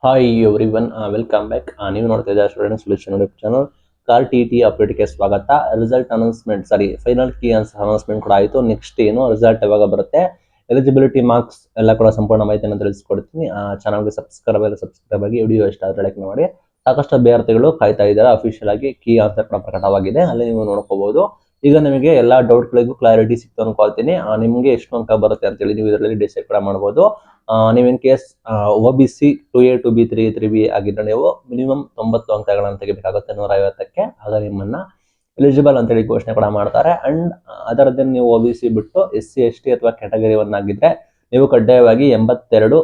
Hi everyone, welcome back. ನೀವು ನೋಡ್ತಾ ಇದ್ದಾರೆ ಸ್ಟೂಡೆಂಟ್ ಸೊಲ್ಯೂಷನ್ ಯೂಟ್ಯೂಬ್ ಚಾನಲ್. ಕಾರ್ ಟಿ ಅಪ್ಡೇಟ್ಗೆ ಸ್ವಾಗತ. Result announcement, final key announcement ಕೂಡ ಆಯಿತು. ನೆಕ್ಸ್ಟ್ ಏನು ರಿಸಲ್ಟ್ ಯಾವಾಗ ಬರುತ್ತೆ, ಎಲಿಜಿಬಿಲಿಟಿ ಮಾರ್ಕ್ಸ್ ಎಲ್ಲ ಕೂಡ ಸಂಪೂರ್ಣ ಮಾಹಿತಿಯನ್ನು ತಿಳಿಸ್ಕೊಡ್ತೀನಿ. ಚಾನಲ್ಗೆ ಸಬ್ಸ್ಕ್ರೈಬ್ ಆಗಿ, ವಿಡಿಯೋ ಇಷ್ಟ ಆದರೆ ಲೈಕ್ ಮಾಡಿ. ಸಾಕಷ್ಟು ಅಭ್ಯರ್ಥಿಗಳು ಕಾಯ್ತಾ ಇದ್ದಾರೆ. ಅಫಿಷಿಯಲ್ ಆಗಿ ಕೀ ಆನ್ಸರ್ ಕೂಡ ಪ್ರಕಟವಾಗಿದೆ, ಅಲ್ಲಿ ನೀವು ನೋಡ್ಕೋಬಹುದು. ಈಗ ನಿಮಗೆ ಎಲ್ಲ ಡೌಟ್ಗಳಿಗೂ ಕ್ಲಾರಿಟಿ ಸಿಕ್ತು ಅನ್ಕೊಳ್ತೀನಿ. ನಿಮಗೆ ಎಷ್ಟು ಅಂಕ ಬರುತ್ತೆ ಅಂತೇಳಿ ನೀವು ಇದರಲ್ಲಿ ಡಿಸೈಡ್ ಕೂಡ ಮಾಡ್ಬೋದು. ನೀವು in case OBC 2A 2B 3B ಆಗಿದ್ರೆ ನೀವು ಮಿನಿಮಮ್ 90 ಅಂಕಗಳನ್ನು ತೆಗಿಬೇಕಾಗುತ್ತೆ 150ಕ್ಕೆ. ಆಗ ನಿಮ್ಮನ್ನ ಎಲಿಜಿಬಲ್ ಅಂತೇಳಿ ಘೋಷಣೆ ಕೂಡ ಮಾಡ್ತಾರೆ. ಅಂಡ್ ಅದರದ್ದು ನೀವು OBC ಬಿಟ್ಟು SC ST ಅಥವಾ ಕ್ಯಾಟಗರಿ 1 ಆಗಿದ್ರೆ ನೀವು ಕಡ್ಡಾಯವಾಗಿ 82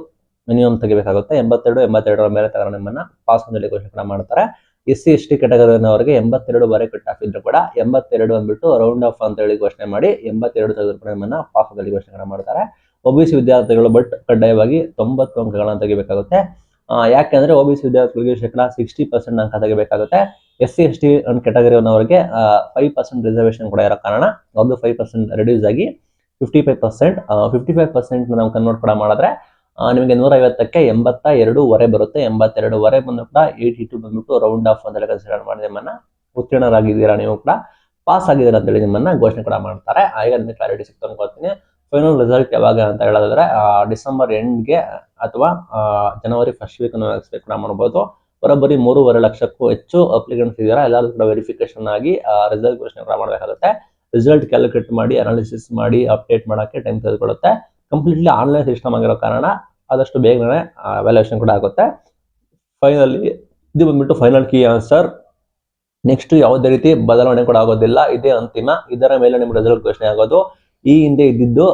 ಮಿನಿಮಮ್ ತೆಗಿಬೇಕಾಗುತ್ತೆ. 82 ಮೇಲೆ ತಗೊಂಡು ನಿಮ್ಮನ್ನ ಪಾಸ್ ಅಂತೇಳಿ ಘೋಷಣೆ ಕೂಡ ಮಾಡ್ತಾರೆ. SC ST ಕ್ಯಾಟಗರಿನವರಿಗೆ 82 ವರೆ ಕಟ್ ಆಫ್ ಇದ್ರು ಕೂಡ 82 ಅಂದ್ಬಿಟ್ಟು ರೌಂಡ್ ಆಫ್ ಅಂತ ಹೇಳಿ ಘೋಷಣೆ ಮಾಡಿ 82 ತೆಗೆದುಕೊಂಡು ನಿಮ್ಮನ್ನ ಪಾಸ್ ಅಂತೇಳಿ ಘೋಷಣೆ ಮಾಡ್ತಾರೆ. OBC ವಿದ್ಯಾರ್ಥಿಗಳು ಬಟ್ ಕಡ್ಡಾಯವಾಗಿ 90 ಅಂಕಗಳನ್ನು ತೆಗಿಬೇಕಾಗುತ್ತೆ. ಯಾಕೆಂದ್ರೆ OBC ವಿದ್ಯಾರ್ಥಿಗಳಿಗೆ 60% ಅಂಕ ತೆಗಿಬೇಕಾಗುತ್ತೆ. SC ST ಕ್ಯಾಟಗರಿಯವರಿಗೆ 5% ರಿಸರ್ವೇಶನ್ ಕೂಡ ಇರೋ ಕಾರಣ ಒಂದು 5% ರಿಡ್ಯೂಸ್ ಆಗಿ 55% ನಾವು ಕನ್ವರ್ಟ್ ಕೂಡ ಮಾಡಿದ್ರೆ ನಿಮಗೆ 150ಕ್ಕೆ 82 ವರೆ ಬರುತ್ತೆ. 82 ವರೆ ಬಂದು ಕೂಡ 82 ಬಂದ್ಬಿಟ್ಟು ರೌಂಡ್ ಆಫ್ ಅಂತ ಕನ್ಸಿಡರ್ ಮಾಡಿ ನಿಮ್ಮನ್ನ ಉತ್ತೀರ್ಣರಾಗಿದ್ದೀರಾ, ನೀವು ಕೂಡ ಪಾಸ್ ಆಗಿದ್ದೀರಾ ಅಂತೇಳಿ ನಿಮ್ಮನ್ನ ಘೋಷಣೆ ಕೂಡ ಮಾಡ್ತಾರೆ. ಈಗ ನಿಮಗೆ ಕ್ಲಾರಿಟಿ ಸಿಕ್ತು ಅನ್ಕೋತೀನಿ. ಫೈನಲ್ ರಿಸಲ್ಟ್ ಯಾವಾಗ ಅಂತ ಹೇಳೋದಾದ್ರೆ ಡಿಸೆಂಬರ್ ಎಂಡ್ಗೆ ಅಥವಾ ಜನವರಿ ಫಸ್ಟ್ ವೀಕ್ ಎಕ್ಸ್ಪೆಕ್ಟ್ ಕೂಡ ಮಾಡಬಹುದು. ಬರೋಬ್ಬರಿ 3.5 ಲಕ್ಷಕ್ಕೂ ಹೆಚ್ಚು ಅಪ್ಲಿಕೆಂಟ್ಸ್ ಇದ್ದಾರೆ. ಎಲ್ಲರೂ ಕೂಡ ವೆರಿಫಿಕೇಶನ್ ಆಗಿ ರಿಸಲ್ಟ್ ಘೋಷಣೆ ಕೂಡ ಮಾಡಬೇಕಾಗುತ್ತೆ. ರಿಸಲ್ಟ್ ಕ್ಯಾಲ್ಕುಲೇಟ್ ಮಾಡಿ, ಅನಾಲಿಸಿಸ್ ಮಾಡಿ, ಅಪ್ಡೇಟ್ ಮಾಡೋಕ್ಕೆ ಟೈಮ್ ತೆಗೆದುಕೊಳ್ಳುತ್ತೆ. ಕಂಪ್ಲೀಟ್ಲಿ ಆನ್ಲೈನ್ ಸಿಸ್ಟಮ್ ಆಗಿರೋ ಕಾರಣ ಆದಷ್ಟು ಬೇಗನೆ ವ್ಯಾಲ್ಯೂಯೇಷನ್ ಕೂಡ ಆಗುತ್ತೆ. ಫೈನಲಿ ಇದು ಬಂದ್ಬಿಟ್ಟು ಫೈನಲ್ ಕೀ ಆನ್ಸರ್. ನೆಕ್ಸ್ಟ್ ಯಾವುದೇ ರೀತಿ ಬದಲಾವಣೆ ಕೂಡ ಆಗೋದಿಲ್ಲ, ಇದೇ ಅಂತಿಮ. ಇದರ ಮೇಲೆ ನಿಮ್ಗೆ ರಿಸಲ್ಟ್ ಘೋಷಣೆ ಆಗೋದು. ಈ ಹಿಂದೆ ಇದ್ದಿದ್ದು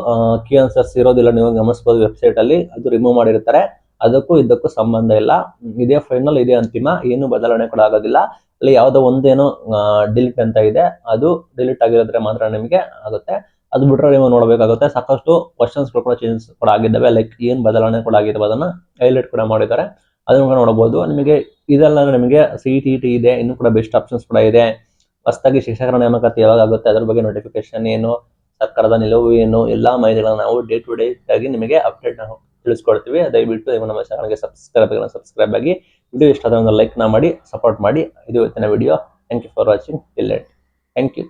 ಕೀ ಆನ್ಸರ್ಸ್ ಇರೋದಿಲ್ಲ, ನೀವು ಗಮನಿಸಬಹುದು ವೆಬ್ಸೈಟ್ ಅಲ್ಲಿ. ಅದು ರಿಮೂವ್ ಮಾಡಿರ್ತಾರೆ. ಅದಕ್ಕೂ ಇದಕ್ಕೂ ಸಂಬಂಧ ಇಲ್ಲ. ಇದೇ ಫೈನಲ್, ಇದೇ ಅಂತಿಮ, ಏನು ಬದಲಾವಣೆ ಕೂಡ ಆಗೋದಿಲ್ಲ. ಅಲ್ಲಿ ಯಾವುದೋ ಒಂದೇನೋ ಡಿಲೀಟ್ ಅಂತ ಇದೆ, ಅದು ಡಿಲೀಟ್ ಆಗಿರೋದ್ರೆ ಮಾತ್ರ ನಿಮಗೆ ಆಗುತ್ತೆ. ಅದು ಬಿಟ್ಟರೆ ನೀವು ನೋಡಬೇಕಾಗುತ್ತೆ ಸಾಕಷ್ಟು ಕ್ವಶನ್ಸ್ ಕೂಡ ಚೇಂಜ್ ಕೂಡ ಆಗಿದ್ದಾವೆ. ಲೈಕ್ ಏನ್ ಬದಲಾವಣೆ ಕೂಡ ಆಗಿದ್ದಾವೆ ಅದನ್ನ ಹೈಲೈಟ್ ಕೂಡ ಮಾಡಿದ್ದಾರೆ, ಅದನ್ನು ಕೂಡ ನೋಡಬಹುದು. ನಿಮಗೆ ಇದೆಲ್ಲ ನಿಮಗೆ CET ಇದೆ, ಇನ್ನು ಕೂಡ ಬೆಸ್ಟ್ ಆಪ್ಷನ್ಸ್ ಕೂಡ ಇದೆ. ಹೊಸದಾಗಿ ಶಿಕ್ಷಕರ ನೇಮಕಾತಿ ಯಾವಾಗ ಆಗುತ್ತೆ, ಅದ್ರ ಬಗ್ಗೆ ನೋಟಿಫಿಕೇಶನ್ ಏನು, ಸರ್ಕಾರದ ನಿಲುವು ಏನು, ಎಲ್ಲಾ ಮಾಹಿತಿಗಳನ್ನ ನಾವು ಡೇ ಟು ಡೇ ಆಗಿ ನಿಮಗೆ ಅಪ್ಡೇಟ್ ತಿಳಿಸ್ಕೊಡ್ತೀವಿ. ದಯವಿಟ್ಟು ನೀವು ನಮ್ಮ ಚಾನಲ್ಗೆ ಸಬ್ಸ್ಕ್ರೈಬ್ ಆಗಿ, ವಿಡಿಯೋ ಇಷ್ಟ ಆದ್ರೆ ಒಂದು ಲೈಕ್ ಮಾಡಿ ಸಪೋರ್ಟ್ ಮಾಡಿ. ಇದು ಇವತ್ತಿನ video. Thank you for watching till end. Thank you.